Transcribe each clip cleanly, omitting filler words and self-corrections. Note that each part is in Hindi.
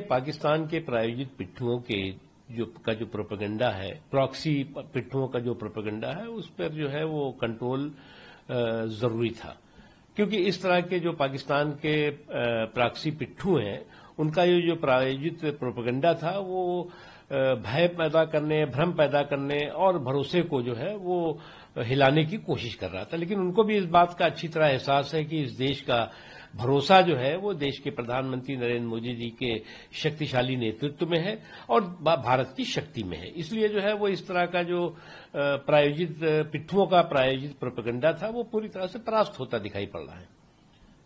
पाकिस्तान के प्रायोजित पिट्ठुओं के जो प्रोपेगेंडा है, प्रॉक्सी पिट्ठुओं का जो प्रोपेगेंडा है, उस पर जो है वो कंट्रोल जरूरी था, क्योंकि इस तरह के जो पाकिस्तान के प्रॉक्सी पिट्ठू हैं, उनका जो प्रायोजित प्रोपेगेंडा था वो भय पैदा करने, भ्रम पैदा करने और भरोसे को जो है वो हिलाने की कोशिश कर रहा था। लेकिन उनको भी इस बात का अच्छी तरह एहसास है कि इस देश का भरोसा जो है वो देश के प्रधानमंत्री नरेंद्र मोदी जी के शक्तिशाली नेतृत्व में है और भारत की शक्ति में है। इसलिए जो है वो इस तरह का जो प्रायोजित पिट्ठुओं का प्रायोजित प्रोपेगेंडा था वो पूरी तरह से परास्त होता दिखाई पड़ रहा है।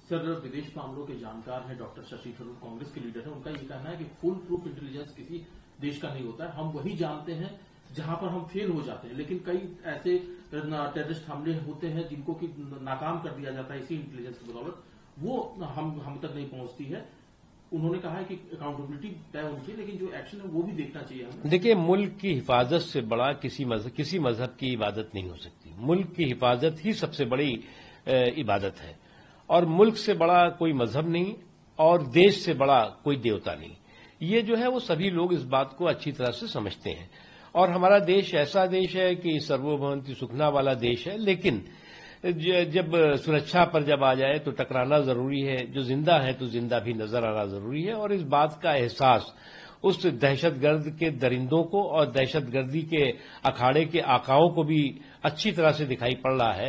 सर, विदेश मामलों के जानकार हैं डॉक्टर शशि थरूर, कांग्रेस के लीडर हैं। उनका ये कहना है कि फुल प्रूफ इंटेलिजेंस किसी देश का नहीं होता है। हम वही जानते हैं जहां पर हम फेल हो जाते हैं, लेकिन कई ऐसे टेररिस्ट हमले होते हैं जिनको कि नाकाम कर दिया जाता है इसी इंटेलिजेंस की बदौलत, वो हम तक नहीं पहुंचती है। उन्होंने कहा है कि अकाउंटेबिलिटी तय होनी चाहिए, लेकिन जो एक्शन है वो भी देखना चाहिए हमें। देखिए, मुल्क की हिफाजत से बड़ा किसी मजहब की इबादत नहीं हो सकती। मुल्क की हिफाजत ही सबसे बड़ी इबादत है, और मुल्क से बड़ा कोई मजहब नहीं और देश से बड़ा कोई देवता नहीं। ये जो है वो सभी लोग इस बात को अच्छी तरह से समझते हैं। और हमारा देश ऐसा देश है कि सर्वभौमत्व सुखना वाला देश है, लेकिन जब सुरक्षा पर जब आ जाए तो टकराना जरूरी है। जो जिंदा है तो जिंदा भी नजर आना जरूरी है, और इस बात का एहसास उस दहशतगर्द के दरिंदों को और दहशतगर्दी के अखाड़े के आकाओं को भी अच्छी तरह से दिखाई पड़ रहा है।